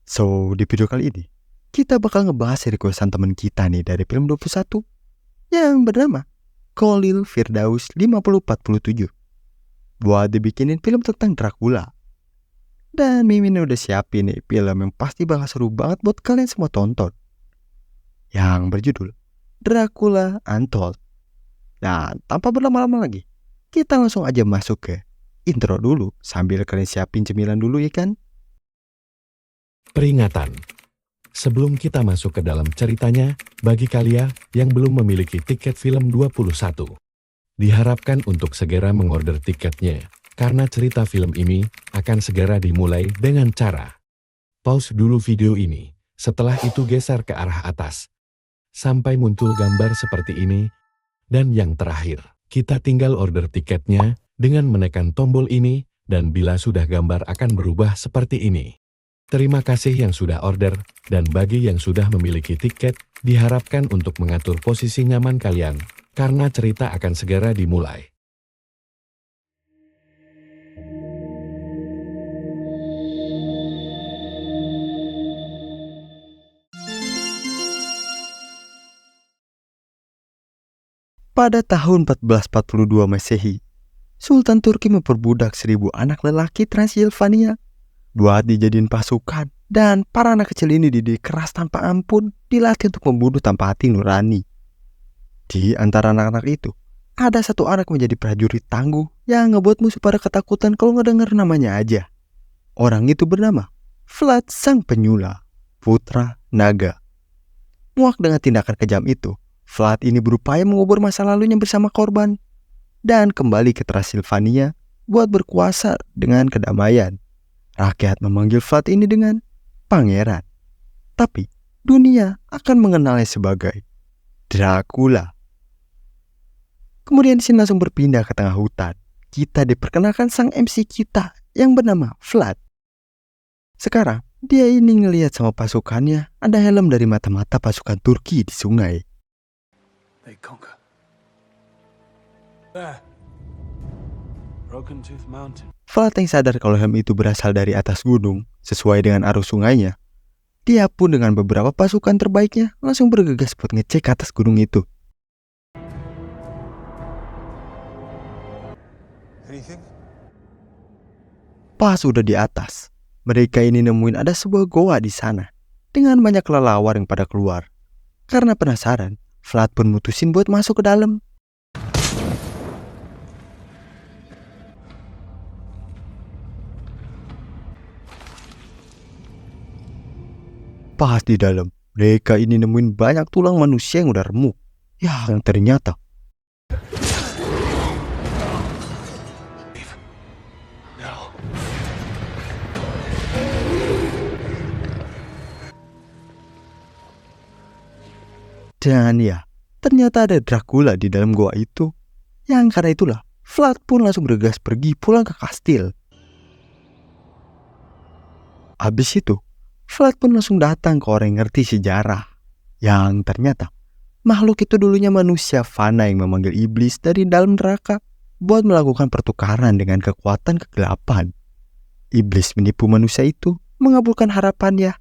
So, di video kali ini, kita bakal ngebahas requestan temen kita nih dari film 21 yang bernama Khalil Firdaus 5047 buat dibikinin film tentang Dracula. Dan Mimin udah siapin nih film yang pasti bakal seru banget buat kalian semua tonton, yang berjudul Dracula Untold. Dan tanpa berlama-lama lagi, kita langsung aja masuk ke intro dulu sambil kalian siapin cemilan dulu ya kan? Peringatan. Sebelum kita masuk ke dalam ceritanya, bagi kalian yang belum memiliki tiket film 21, diharapkan untuk segera mengorder tiketnya, karena cerita film ini akan segera dimulai dengan cara pause dulu video ini, setelah itu geser ke arah atas, sampai muncul gambar seperti ini, dan yang terakhir, kita tinggal order tiketnya dengan menekan tombol ini, dan bila sudah gambar akan berubah seperti ini. Terima kasih yang sudah order, dan bagi yang sudah memiliki tiket, diharapkan untuk mengatur posisi nyaman kalian, karena cerita akan segera dimulai. Pada tahun 1442 Masehi, Sultan Turki memperbudak 1000 anak lelaki Transilvania buat dijadiin pasukan, dan para anak kecil ini dididik keras tanpa ampun, dilatih untuk membunuh tanpa hati nurani. Di antara anak-anak itu, ada satu anak menjadi prajurit tangguh yang ngebuat musuh pada ketakutan kalau ngedenger namanya aja. Orang itu bernama Vlad Sang Penyula, putra naga. Muak dengan tindakan kejam itu, Vlad ini berupaya mengubur masa lalunya bersama korban dan kembali ke Transilvania buat berkuasa dengan kedamaian. Rakyat memanggil Vlad ini dengan pangeran. Tapi dunia akan mengenalnya sebagai Dracula. Kemudian scene langsung berpindah ke tengah hutan. Kita diperkenalkan sang MC kita yang bernama Vlad. Sekarang dia ini ngelihat sama pasukannya ada helm dari mata-mata pasukan Turki di sungai. They conquer. There. Broken Tooth Mountain. Vlad yang sadar kalau helm itu berasal dari atas gunung sesuai dengan arus sungainya. Dia pun dengan beberapa pasukan terbaiknya langsung bergegas buat ngecek atas gunung itu. Anything? Pas udah di atas, mereka ini nemuin ada sebuah goa di sana dengan banyak kelelawar yang pada keluar. Karena penasaran, Vlad pun mutusin buat masuk ke dalam. Pas di dalam, mereka ini nemuin banyak tulang manusia yang udah remuk. Yang ternyata No. dan ya, ternyata ada Dracula di dalam goa itu. Yang karena itulah, Vlad pun langsung bergegas pergi pulang ke kastil. Habis itu, Vlad pun langsung datang ke orang yang ngerti sejarah. Yang ternyata, makhluk itu dulunya manusia fana yang memanggil iblis dari dalam neraka buat melakukan pertukaran dengan kekuatan kegelapan. Iblis menipu manusia itu, mengabulkan harapannya.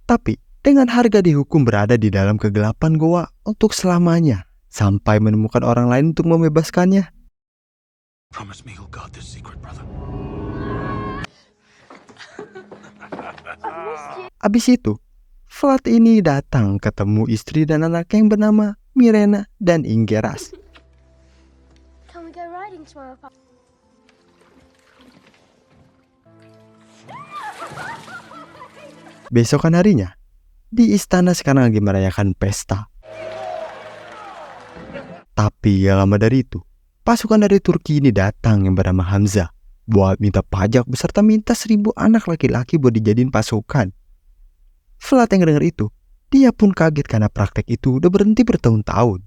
Tapi, dengan harga dihukum berada di dalam kegelapan goa untuk selamanya, sampai menemukan orang lain untuk membebaskannya. Promise me you'll guard this secret, brother. Abis itu, Vlad ini datang ketemu istri dan anaknya yang bernama Mirena dan Ingeras. Can we go riding tomorrow, Papa? Besokan harinya, di istana sekarang lagi merayakan pesta. Tapi gak lama dari itu, pasukan dari Turki ini datang yang bernama Hamzah buat minta pajak beserta minta 1000 anak laki-laki buat dijadiin pasukan. Vlad yang denger itu, dia pun kaget karena praktek itu udah berhenti bertahun-tahun.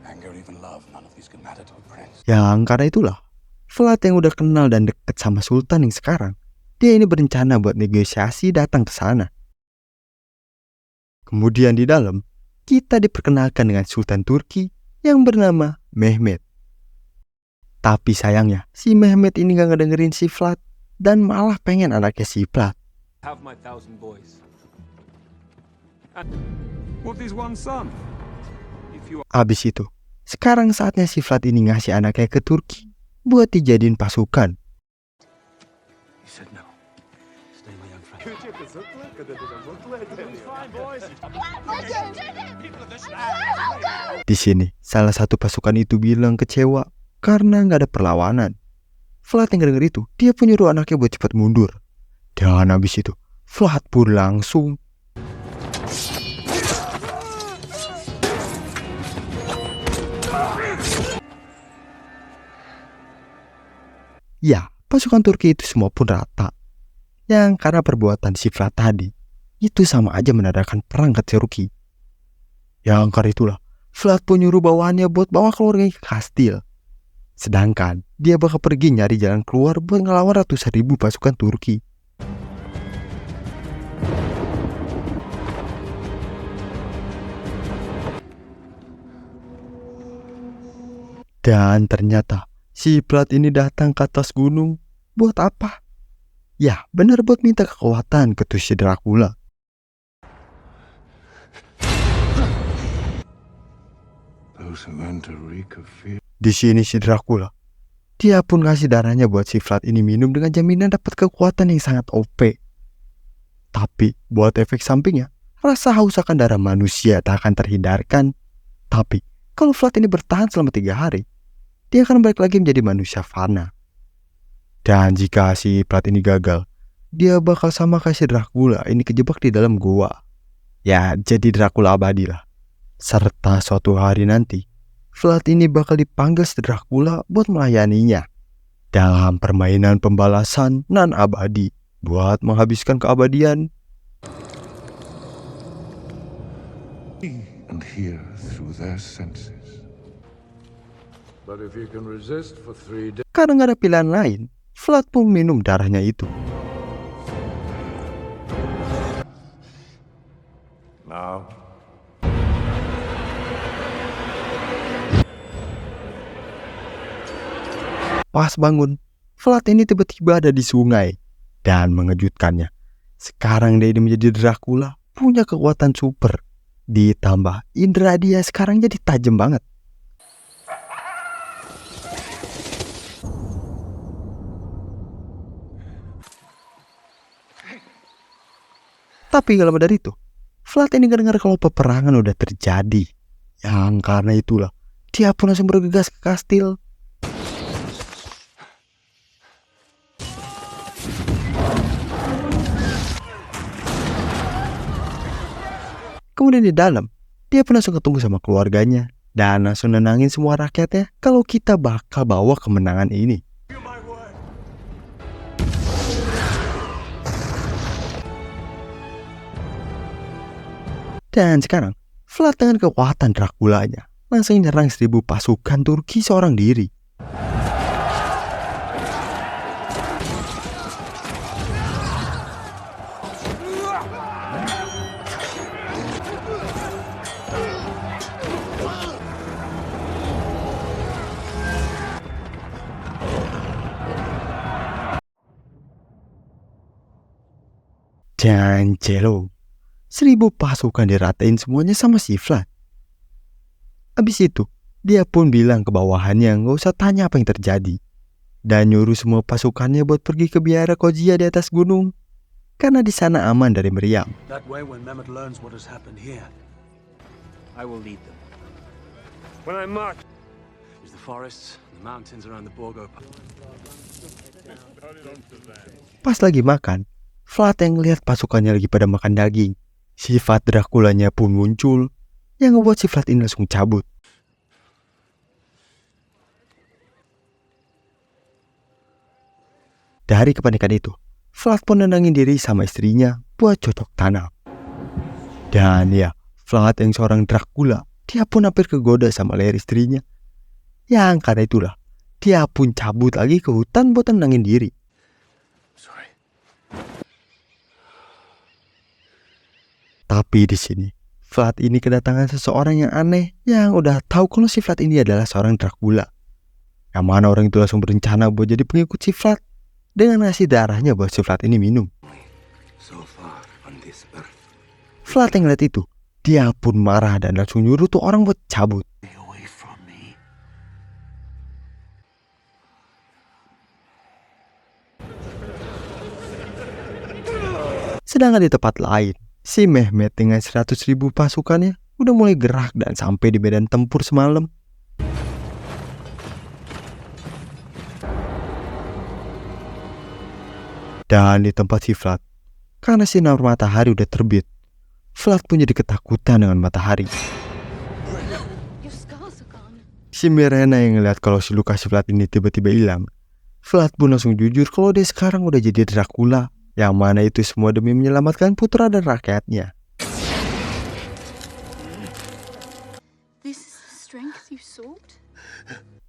Anger, even love, none of these can matter to a prince. Yang karena itulah, Vlad yang udah kenal dan deket sama Sultan yang sekarang, dia ini berencana buat negosiasi datang ke sana. Kemudian di dalam, kita diperkenalkan dengan Sultan Turki yang bernama Mehmet. Tapi sayangnya si Mehmet ini gak ngedengerin si Vlad dan malah pengen anaknya si Vlad. Have my 1,000 boys. And what is one son? If you Abis itu, sekarang saatnya si Vlad ini ngasih anaknya ke Turki buat dijadiin pasukan. You said no. Stay, my young friend. Di sini, salah satu pasukan itu bilang kecewa karena nggak ada perlawanan. Vlad yang denger itu, dia pun nyuruh anaknya buat cepat mundur. Dan habis itu, Vlad pun langsung ya, pasukan Turki itu semua pun rata. Yang karena perbuatan si Vlad tadi, itu sama aja menadakan perang ke Turki. Yang karena itulah, Vlad pun nyuruh bawahannya buat bawa keluarganya ke kastil. Sedangkan dia bakal pergi nyari jalan keluar buat ngelawan ratusan ribu pasukan Turki. Dan ternyata si Vlad ini datang ke atas gunung buat apa? Ya, benar buat minta kekuatan ke si Dracula. Those who enter reek of fear. Di sini si Dracula, dia pun ngasih darahnya buat si Vlad ini minum dengan jaminan dapat kekuatan yang sangat OP. Tapi buat efek sampingnya, rasa haus akan darah manusia tak akan terhindarkan. Tapi kalau Vlad ini bertahan selama 3 hari, dia akan balik lagi menjadi manusia fana. Dan jika si Vlad ini gagal, dia bakal sama kayak si Dracula ini kejebak di dalam goa. Ya, jadi Dracula abadi lah. Serta suatu hari nanti, Vlad ini bakal dipanggil si Dracula buat melayaninya dalam permainan pembalasan nan abadi buat menghabiskan keabadian. And hear through their senses. But if you can resist for 3 days. Karena gak ada pilihan lain, Vlad pun minum darahnya itu. Now. Pas bangun, Vlad ini tiba-tiba ada di sungai. Dan mengejutkannya, sekarang dia ini menjadi Dracula, punya kekuatan super. Ditambah indera dia sekarang jadi tajam banget. Tapi gak lama dari itu, Vlad ini dengar kalau peperangan udah terjadi. Yang karena itulah, dia pun langsung bergegas ke kastil. Kemudian di dalam, dia pun langsung ketemu sama keluarganya. Dan langsung nenangin semua rakyatnya kalau kita bakal bawa kemenangan ini. Dan sekarang, Vlad dengan kekuatan Dracula-nya langsung nyerang 1000 pasukan Turki seorang diri. Dan Jelo, 1000 pasukan diratain semuanya sama si Vlad. Abis itu, dia pun bilang ke bawahannya nggak usah tanya apa yang terjadi. Dan nyuruh semua pasukannya buat pergi ke biara Kozia di atas gunung. Karena di sana aman dari meriam. That way, when Mehmet learns what has happened here, I will lead them. When I march, is the forests, the mountains around the Borgo. Pas lagi makan, Vlad yang ngeliat pasukannya lagi pada makan daging. Sifat Draculanya pun muncul, yang ngebuat si Vlad ini langsung cabut. Dari kepanikan itu, Vlad pun nenangin diri sama istrinya buat cocok tanam. Dan ya, Vlad yang seorang Dracula, dia pun hampir kegoda sama leher istrinya. Yang karena itulah, dia pun cabut lagi ke hutan buat nenangin diri. Sorry. Tapi di sini, Vlad ini kedatangan seseorang yang aneh yang udah tahu kalau si Vlad ini adalah seorang Dracula. Yang mana orang itu langsung berencana buat jadi pengikut si Vlad dengan ngasih darahnya buat si Vlad ini minum. So far on this earth. Vlad yang ngeliat itu, dia pun marah dan langsung nyuruh tuh orang buat cabut. Stay away from me. Sedangkan di tempat lain, si Mehmet dengan 100.000 pasukannya udah mulai gerak dan sampai di medan tempur semalam. Dan di tempat si Vlad, karena sinar matahari udah terbit, Vlad pun jadi ketakutan dengan matahari. Your scars are gone. Si Mirena yang ngeliat kalau si luka si Vlad ini tiba-tiba hilang, Vlad pun langsung jujur kalau dia sekarang udah jadi Dracula, yang mana itu semua demi menyelamatkan putra dan rakyatnya. This is the strength you sought?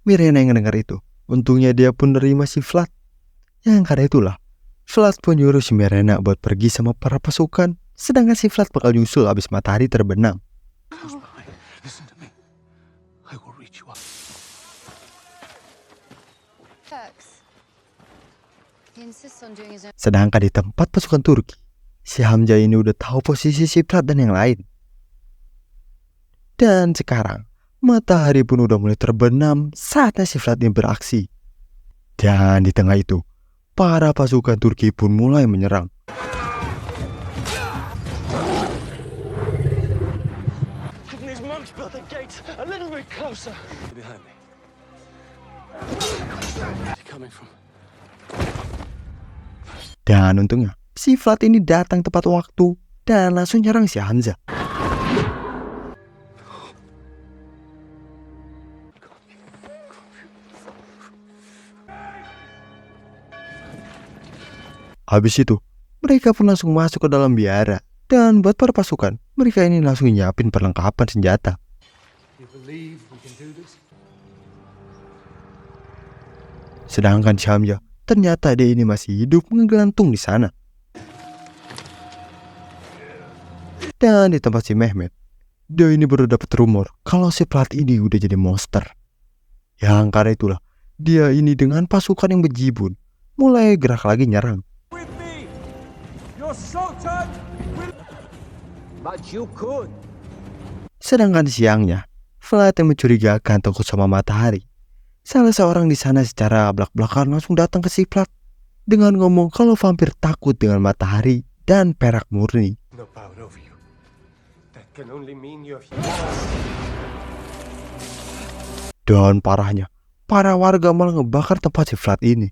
Mirena yang ngedengar itu, untungnya dia pun nerima si Vlad. Yang karena itulah, Vlad pun nyuruh si Mirena buat pergi sama para pasukan, sedangkan si Vlad bakal nyusul abis matahari terbenam. Listen to me. I will reach you up. Turks. He insists on doing his own. Sedangkan di tempat pasukan Turki, si Hamzah ini udah tahu posisi si Vlad dan yang lain. Dan sekarang, matahari pun udah mulai terbenam saatnya si Vlad ini beraksi. Dan di tengah itu, para pasukan Turki pun mulai menyerang. These monks built the gates a little bit closer. Behind me. Where's he coming from? Dan untungnya, si Vlad ini datang tepat waktu dan langsung nyerang si Hamzah. Habis itu, mereka pun langsung masuk ke dalam biara. Dan buat para pasukan, mereka ini langsung nyiapin perlengkapan senjata. You believe we can do this? Sedangkan si Hamzah, ternyata dia ini masih hidup ngegelantung di sana. Dan di tempat si Mehmet, dia ini baru dapat rumor kalau si Vlad ini udah jadi monster. Yang karena itulah, dia ini dengan pasukan yang bejibun mulai gerak lagi nyerang. With me! Your Sultan will... But you could. Sedangkan siangnya, Vlad yang mencurigakan takut sama matahari. Salah seorang di sana secara belak-belakan langsung datang ke si Vlad dengan ngomong kalau vampir takut dengan matahari dan perak murni. No power over you. That can only mean you're... Dan parahnya, para warga malah ngebakar tempat si Vlad ini.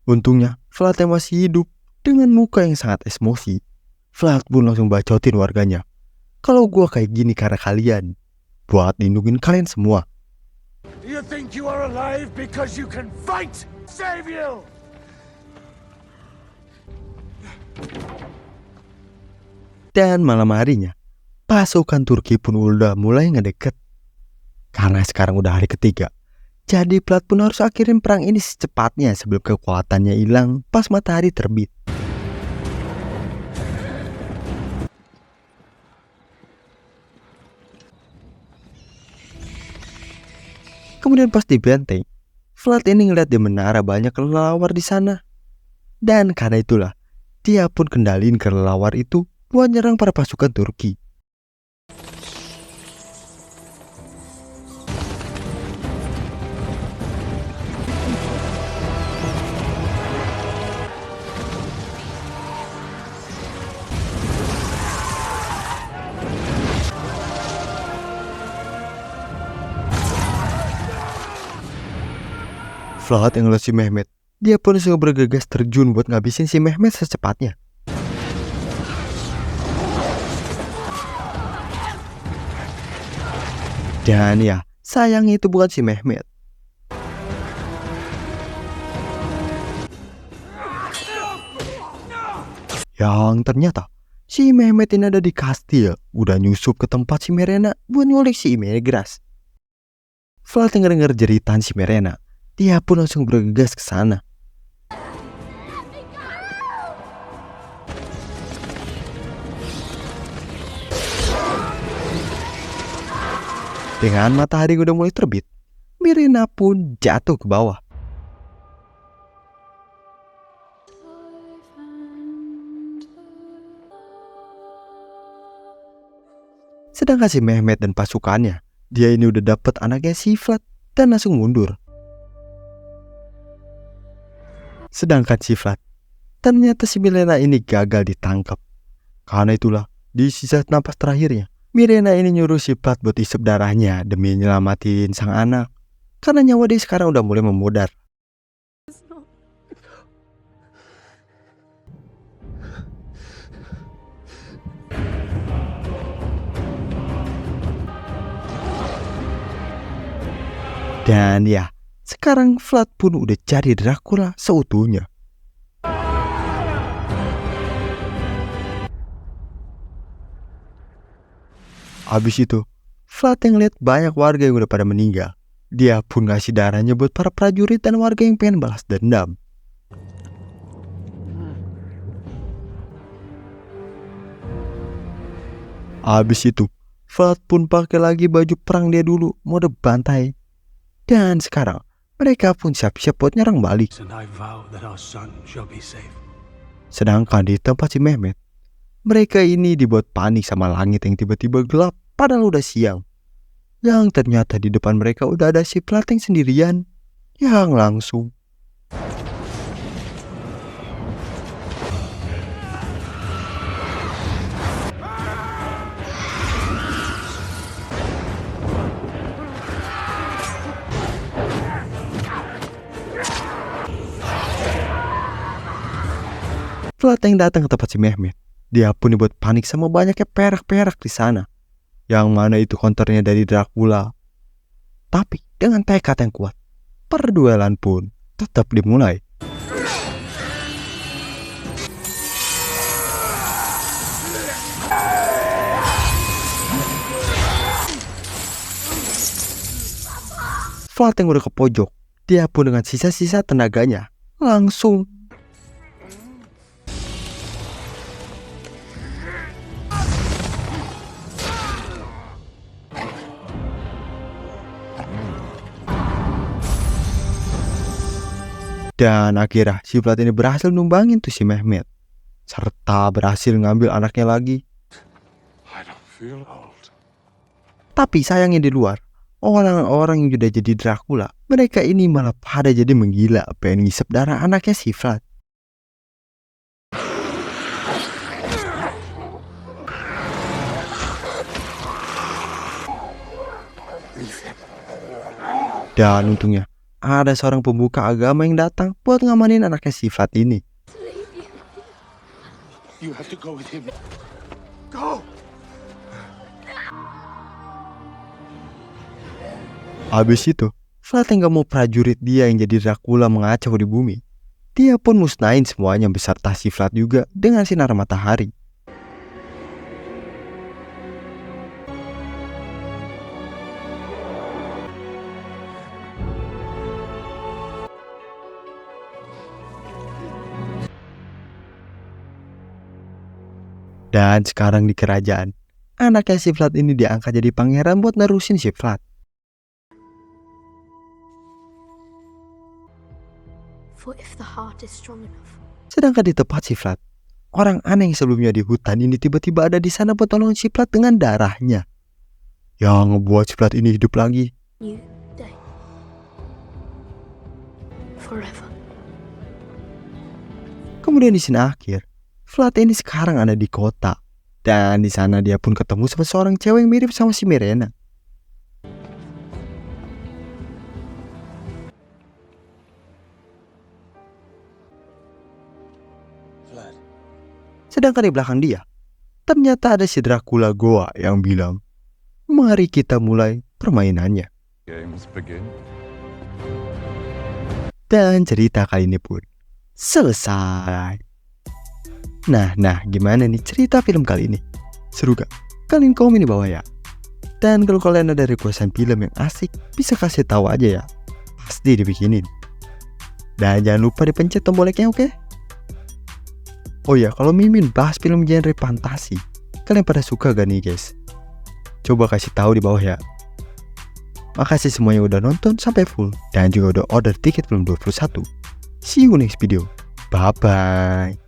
Untungnya, Vlad yang masih hidup dengan muka yang sangat emosi. Vlad pun langsung bacotin warganya. Kalau gua kayak gini karena kalian, buat lindungin kalian semua. You think you are alive because you can fight? Save you! Dan malam harinya, pasukan Turki pun udah mulai ngedeket. Karena sekarang udah hari ketiga, jadi Vlad pun harus akhirin perang ini secepatnya sebelum kekuatannya hilang pas matahari terbit. Kemudian pas di benteng, Vlad ini ngeliat di menara banyak kelelawar di sana. Dan karena itulah, dia pun kendaliin kelelawar itu buat nyerang para pasukan Turki. Vlad yang ngeliat si Mehmet, dia pun langsung bergegas terjun buat ngabisin si Mehmet secepatnya. Dan ya, sayangnya itu bukan si Mehmet. Yang ternyata, si Mehmet ini ada di kastil, udah nyusup ke tempat si Mirena buat nyulik si Imegras. Vlad yang denger jeritan si Mirena, dia pun langsung bergegas ke sana. Dengan matahari udah mulai terbit, Mirena pun jatuh ke bawah. Sedangkan si Mehmet dan pasukannya, dia ini udah dapet anaknya si Vlad dan langsung mundur. Sedangkan si Vlad, ternyata si Mirena ini gagal ditangkap. Karena itulah, di sisa napas terakhirnya, Mirena ini nyuruh si Vlad buat isep darahnya demi nyelamatin sang anak. Karena nyawa dia sekarang udah mulai memudar. Dan ya, sekarang Vlad pun udah jadi Dracula seutuhnya. Habis itu, Vlad yang lihat banyak warga yang udah pada meninggal. Dia pun ngasih darahnya buat para prajurit dan warga yang pengen balas dendam. Habis itu, Vlad pun pakai lagi baju perang dia dulu, mode bantai. Dan sekarang, mereka pun siap-siap buat nyerang balik. And I vow that our son shall be safe. Sedangkan di tempat si Mehmet, mereka ini dibuat panik sama langit yang tiba-tiba gelap padahal udah siang. Yang ternyata di depan mereka udah ada si Vlad yang sendirian yang langsung Vlad yang datang ke tempat si Mehmet. Dia pun dibuat panik sama banyaknya perak-perak di sana. Yang mana itu counternya dari Dracula. Tapi dengan tekad yang kuat, perduelan pun tetap dimulai. Vlad yang udah ke pojok, dia pun dengan sisa-sisa tenaganya langsung dan akhirnya si Vlad ini berhasil numbangin tuh si Mehmet. Serta berhasil ngambil anaknya lagi. I don't feel old. Tapi sayangnya di luar, orang-orang yang udah jadi Dracula, mereka ini malah pada jadi menggila pengen ngisep darah anaknya si Vlad. Dan untungnya, ada seorang pembuka agama yang datang buat ngamanin anaknya si Vlad ini. You have to go with him. Go! Habis itu, Vlad yang gak mau prajurit dia yang jadi Dracula mengacau di bumi. Dia pun musnahin semuanya beserta si Vlad juga dengan sinar matahari. Dan sekarang di kerajaan, anaknya si Vlad ini diangkat jadi pangeran buat nerusin si Vlad. For if the heart is strong enough. Sedangkan di tempat si Vlad, orang aneh yang sebelumnya di hutan ini tiba-tiba ada di sana buat tolong si Vlad dengan darahnya. Yang ngebuat si Vlad ini hidup lagi. New day. Forever. Kemudian di sini akhir, Vlad ini sekarang ada di kota. Dan di sana dia pun ketemu sama seorang cewek yang mirip sama si Mirena. Sedangkan di belakang dia, ternyata ada si Dracula Goa yang bilang, "Mari kita mulai permainannya." Games begin. Dan cerita kali ini pun selesai. Nah, gimana nih cerita film kali ini? Seru gak? Kalian komen di bawah ya. Dan kalau kalian ada requestan film yang asik, bisa kasih tahu aja ya. pasti dibikinin. Dan jangan lupa dipencet tombol like-nya, oke? Oh ya, kalau Mimin bahas film genre fantasi, kalian pada suka gak nih guys? Coba kasih tahu di bawah ya. Makasih semua yang udah nonton sampai full dan juga udah order tiket film 21. See you next video. Bye bye.